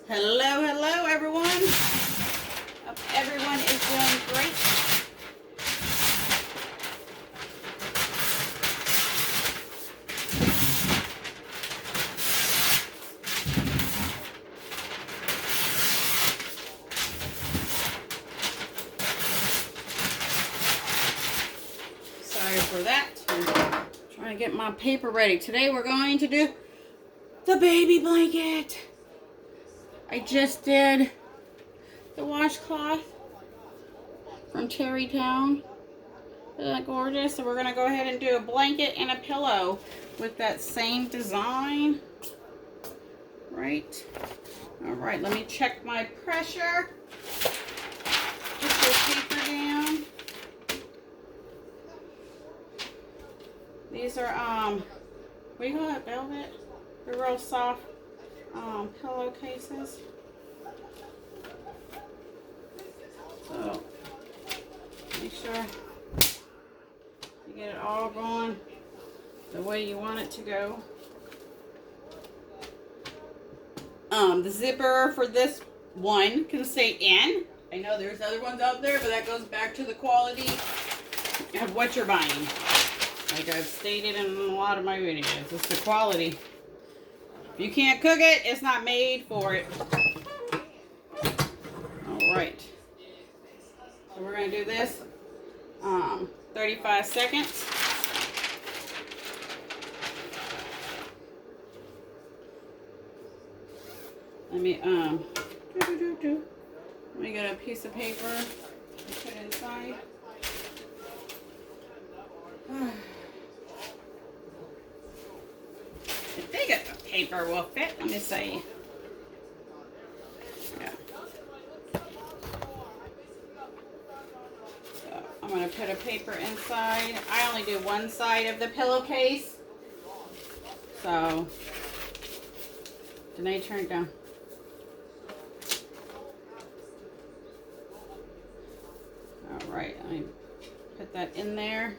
Hello, hello everyone. Hope everyone is doing great. Sorry for that. I'm trying to get my paper ready. Today we're going to do the baby blanket. I just did the washcloth from Terrytown. Isn't that gorgeous? So we're going to go ahead and do a blanket and a pillow with that same design. Right. All right, let me check my pressure. Put your paper down. These are, what do you call it, velvet? They're real soft pillowcases. So, make sure you get it all going the way you want it to go. The zipper for this one can stay in. I know there's other ones out there, but that goes back to the quality of what you're buying. Like I've stated in a lot of my videos, it's the quality. If you can't cook it, it's not made for it. Alright. So we're going to do this 35 seconds. Let me get a piece of paper and put it inside. I think the paper will fit. Let me see. Yeah. So I'm going to put a paper inside. I only do one side of the pillowcase. So, Danae, turn it down. Alright, let me put that in there.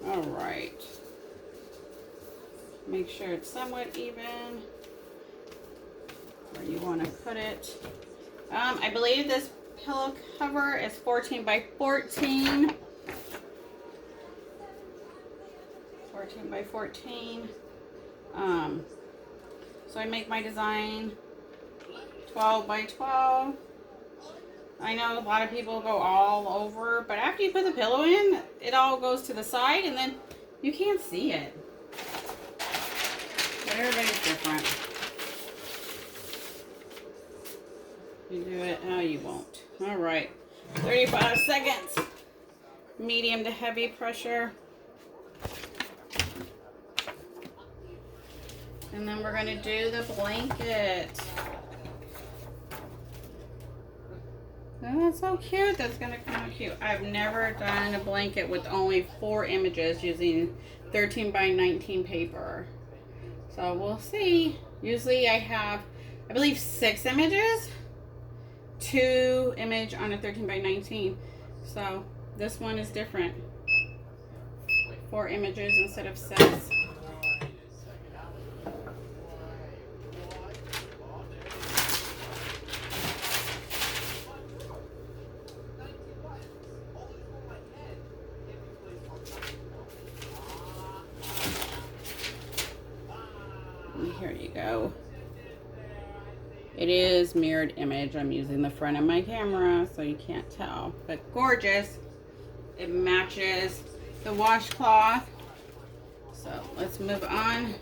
Alright. Make sure it's somewhat even where you want to put it. I believe this pillow cover is 14 by 14. 14 by 14. So I make my design 12 by 12. I know a lot of people go all over, but after you put the pillow in, it all goes to the side and then you can't see it. But everybody's different. You do it how you won't. Alright. 35 seconds. Medium to heavy pressure. And then we're going to do the blanket. Oh, that's so cute. That's going to come out cute. I've never done a blanket with only 4 images using 13 by 19 paper. So we'll see. Usually I have, I believe, 6 images. 2 image on a 13 by 19. So this one is different. 4 images instead of 6. Here you go. It is mirrored image. I'm using the front of my camera so you can't tell, but gorgeous. It matches the washcloth. So let's move on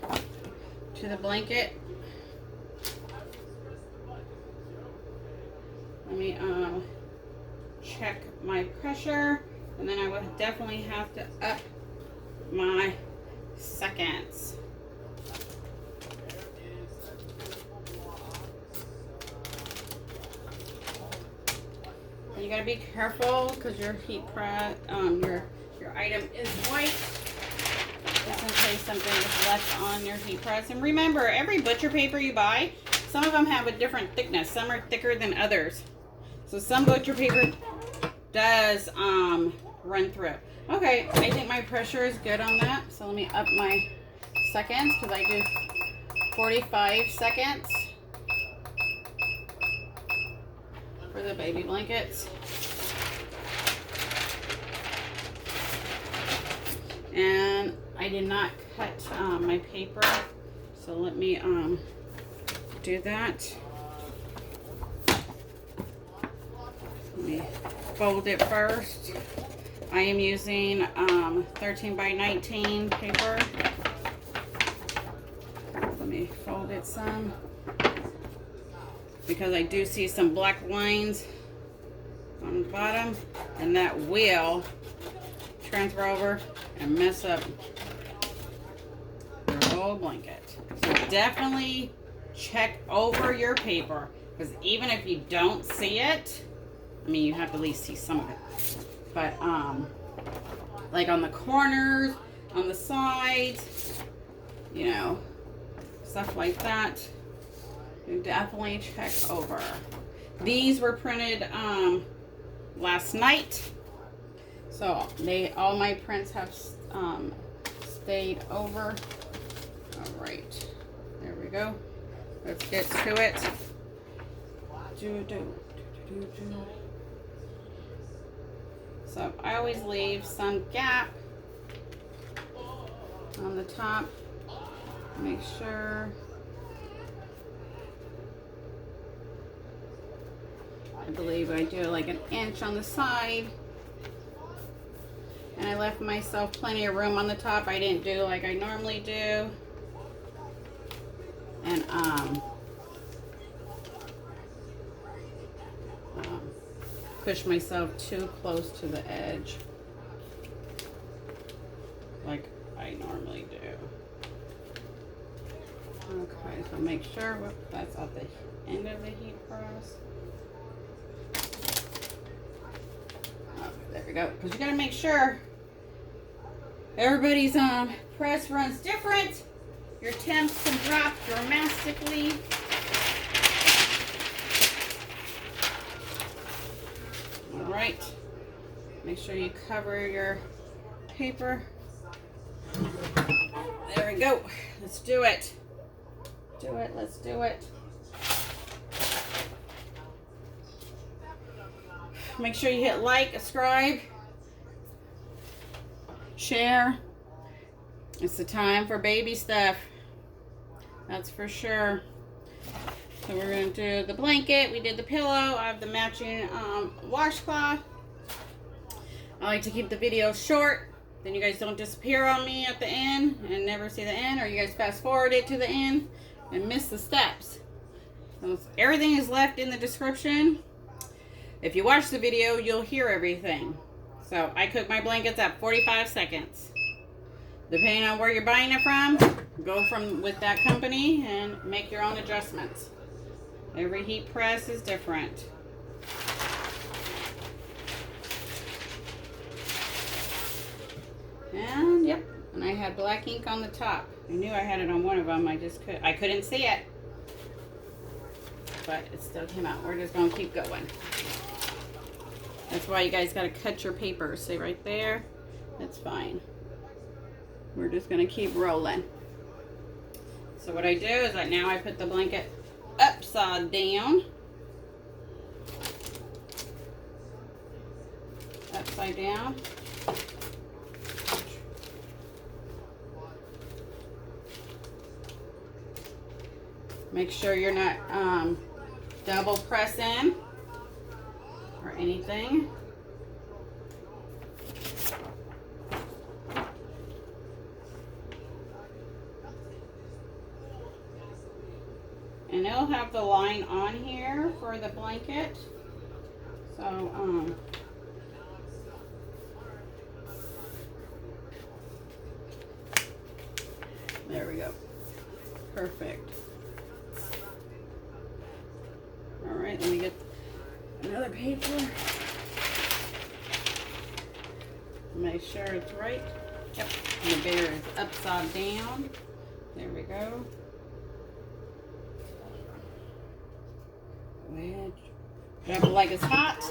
to the blanket. Let me check my pressure, and then I will definitely have to up my seconds. You gotta be careful because your heat press, your item is white, just in case something is left on your heat press. And remember, every butcher paper you buy, some of them have a different thickness. Some are thicker than others. So some butcher paper does run through. Okay, I think my pressure is good on that. So let me up my seconds because I do 45 seconds for the baby blankets. And I did not cut my paper, so let me do that. Let me fold it first. I am using 13 by 19 paper. Let me fold it some because I do see some black lines on the bottom, and that will transfer over and mess up your whole blanket. So definitely check over your paper, because even if you don't see it, I mean, you have to at least see some of it. But like on the corners, on the sides, you know, stuff like that, you definitely check over. These were printed last night, so all my prints have stayed over. All right, there we go. Let's get to it. So I always leave some gap on the top. Make sure. I believe I do like an inch on the side. And I left myself plenty of room on the top. I didn't do like I normally do. And push myself too close to the edge like I normally do. Okay, so make sure that's at the end of the heat press. Okay, there we go. Because you got to make sure everybody's press runs different. Your temps can drop dramatically. All right. Make sure you cover your paper. There we go. Let's do it. Let's do it. Make sure you hit like, subscribe, share. It's the time for baby stuff. That's for sure. So we're going to do the blanket. We did the pillow. I have the matching washcloth. I like to keep the video short. Then you guys don't disappear on me at the end and never see the end. Or you guys fast forward it to the end and miss the steps. So everything is left in the description. If you watch the video, you'll hear everything. So I cook my blankets at 45 seconds. Depending on where you're buying it from, go from with that company and make your own adjustments. Every heat press is different. And yep, and I had black ink on the top. I knew I had it on one of them. I couldn't see it, but it still came out. We're just gonna keep going. That's why you guys gotta cut your paper. See right there? That's fine. We're just gonna keep rolling. So what I do is now I put the blanket upside down. Upside down. Make sure you're not double pressing or anything. And it'll have the line on here for the blanket. So, there we go. Perfect. All right, let me get another paper. Make sure it's right. Yep, and the bear is upside down. There we go. Wedge. Grab it like it's hot.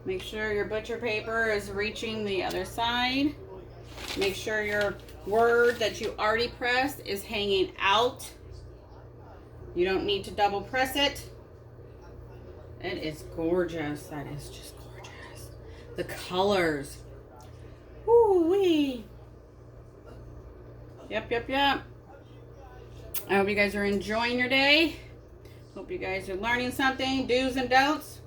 Make sure your butcher paper is reaching the other side. Make sure your word that you already pressed is hanging out. You don't need to double press it. It is gorgeous. That is just gorgeous. The colors. Woo-wee. Yep. I hope you guys are enjoying your day. Hope you guys are learning something. Do's and don'ts.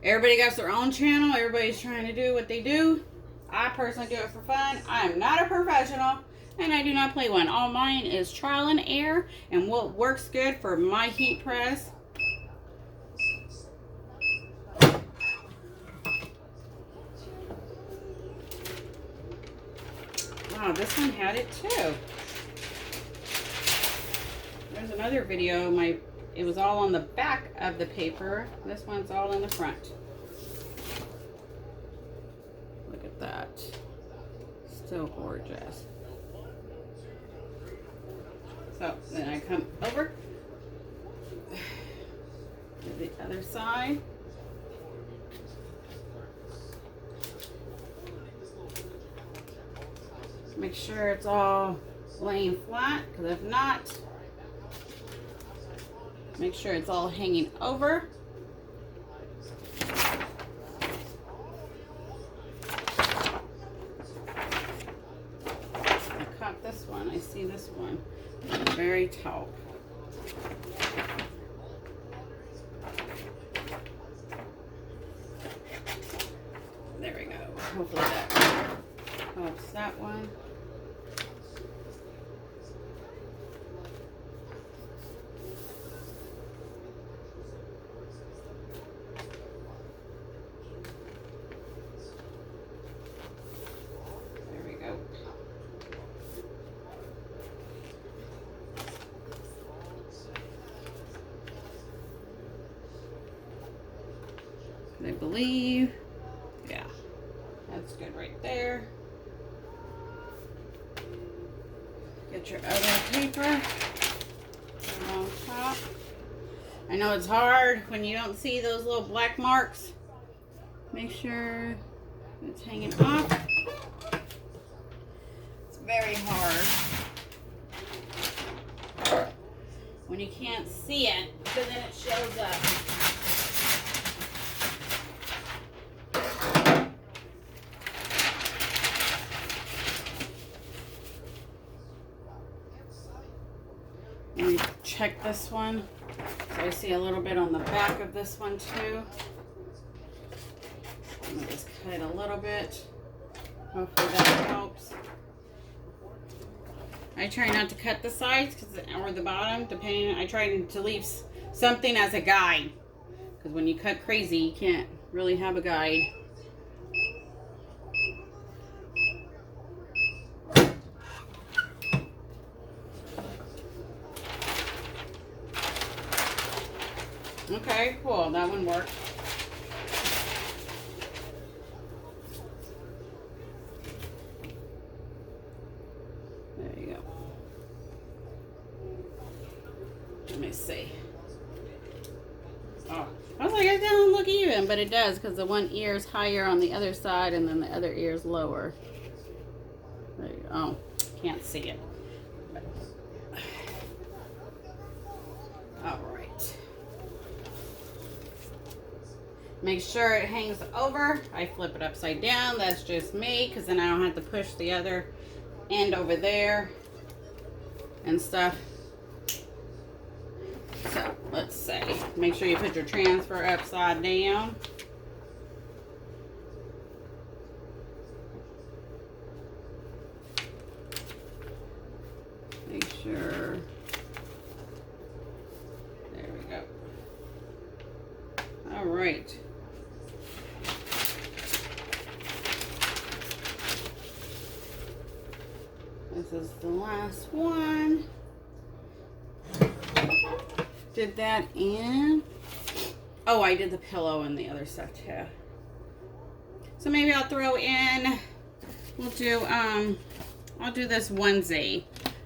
Everybody got their own channel. Everybody's trying to do what they do. I personally do it for fun. I am not a professional, and I do not play one. All mine is trial and error, and what works good for my heat press. Wow, this one had it too. There's another video. It was all on the back of the paper. This one's all in the front. Look at that. Still gorgeous. So then I come over to the other side. Make sure it's all laying flat, because if not, make sure it's all hanging over. I caught this one. I see this one on the very top. There we go. Hopefully that helps that one. I believe, yeah, that's good right there. Get your other paper on top. I know it's hard when you don't see those little black marks. Make sure it's hanging off. It's very hard when you can't see it, because then it shows up. Let me check this one. So I see a little bit on the back of this one too. Let me just cut it a little bit. Hopefully that helps. I try not to cut the sides or the bottom, depending. I try to leave something as a guide, because when you cut crazy, you can't really have a guide. Okay, cool. That one worked. There you go. Let me see. Oh, I was like, it doesn't look even, but it does, because the one ear is higher on the other side, and then the other ear is lower. There you go. Oh, can't see it. All right. Make sure it hangs over. I flip it upside down. That's just me, because then I don't have to push the other end over there and stuff. So let's see. Make sure you put your transfer upside down. Make sure. There we go. All right. This is the last one. Did that in. Oh, I did the pillow and the other stuff too. So maybe I'll throw in. We'll do. I'll do this onesie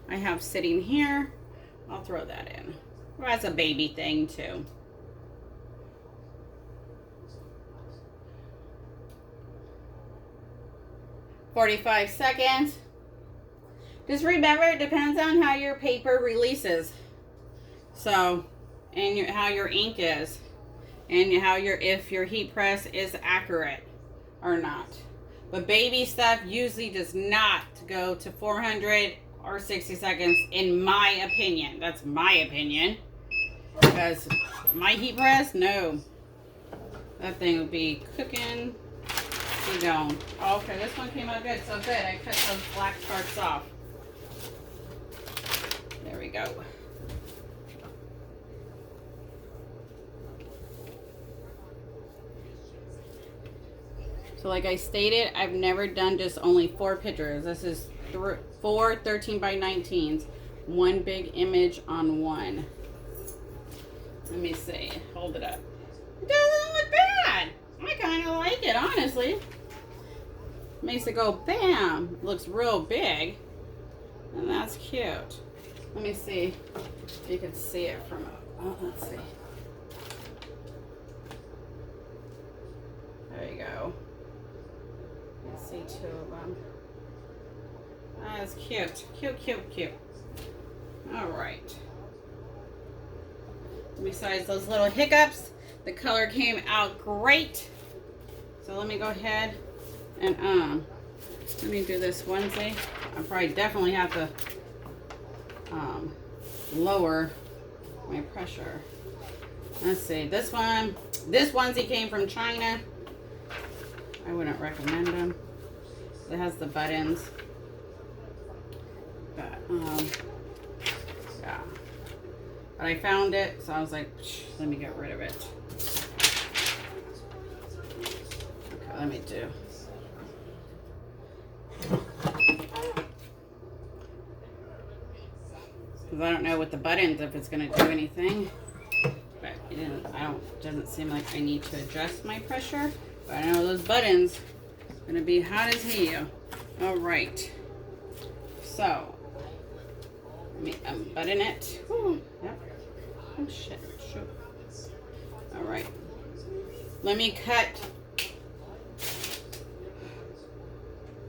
I have sitting here. I'll throw that in. Well, that's a baby thing too. 45 seconds. Just remember, it depends on how your paper releases. So, and how your ink is. And how if your heat press is accurate or not. But baby stuff usually does not go to 400 or 60 seconds, in my opinion. That's my opinion. Because my heat press, no. That thing would be cooking. Keep going. Oh, okay, this one came out good. So good. I cut those black parts off. There we go. So like I stated, I've never done just only 4 pictures. This is 4 13 by 19s. One big image on one. Let me see. Hold it up. It doesn't look bad. I kind of like it, honestly. Makes it go bam. Looks real big. And that's cute. Let me see if you can see it from, oh, let's see. There you go. You can see 2 of them. That's cute. Cute, cute, cute. All right. Besides those little hiccups, the color came out great. So let me go ahead and let me do this onesie. I probably definitely have to lower my pressure. Let's see, this onesie came from China. I wouldn't recommend them. It has the buttons, but yeah. But I found it, so I was like, let me get rid of it. Okay, let me do. Because I don't know with the buttons if it's going to do anything. But it doesn't seem like I need to adjust my pressure. But I know those buttons are going to be hot as hell. All right. So, let me unbutton it. Whew. Yep. Oh shit. Shoot. All right. Let me cut.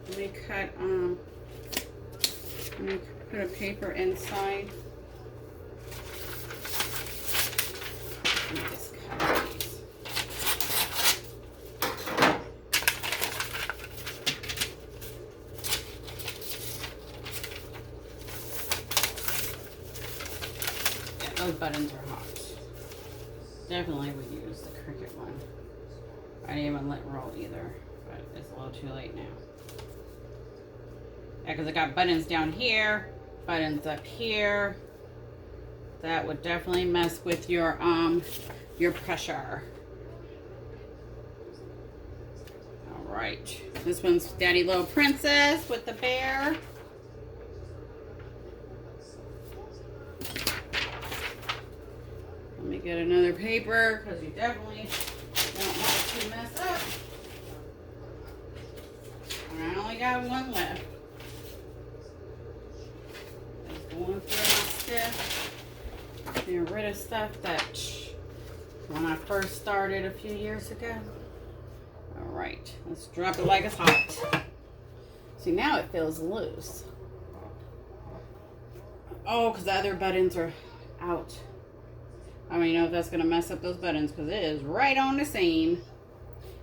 Let me put a paper inside. Let me just cut these. Yeah, those buttons are hot. Definitely would use the Cricut one. I didn't even let roll either, but it's a little too late now. Yeah, because I got buttons down here, buttons up here. That would definitely mess with your pressure. All right, this one's Daddy Little Princess with the bear. Let me get another paper because you definitely don't want it to mess up. And I only got one left. Going through my stuff, getting rid of stuff that when I first started a few years ago. All right, let's drop it like it's hot. See, now it feels loose. Oh, because the other buttons are out. I don't know if that's going to mess up those buttons because it is right on the seam.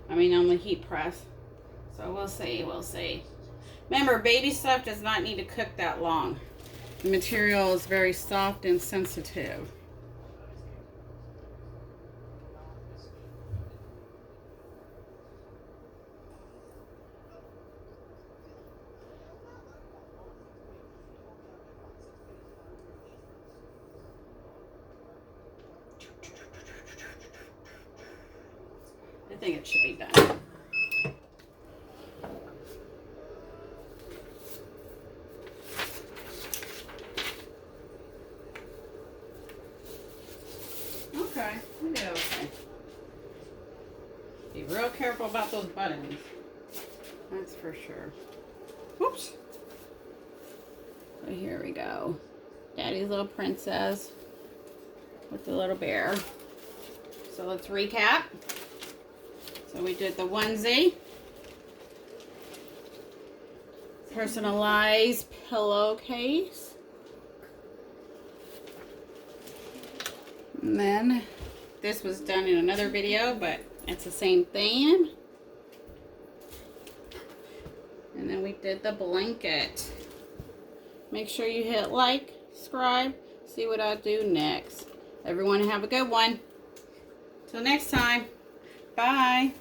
I mean, on the heat press. So we'll see, we'll see. Remember, baby stuff does not need to cook that long. The material is very soft and sensitive. I think it should be done. Okay, we did okay. Be real careful about those buttons. That's for sure. Whoops. So here we go. Daddy's Little Princess with the little bear. So let's recap. So we did the onesie. personalized pillowcase. And then this was done in another video, but it's the same thing. And then we did the blanket. Make sure you hit like, subscribe, see what I do next. Everyone have a good one. Till next time. Bye.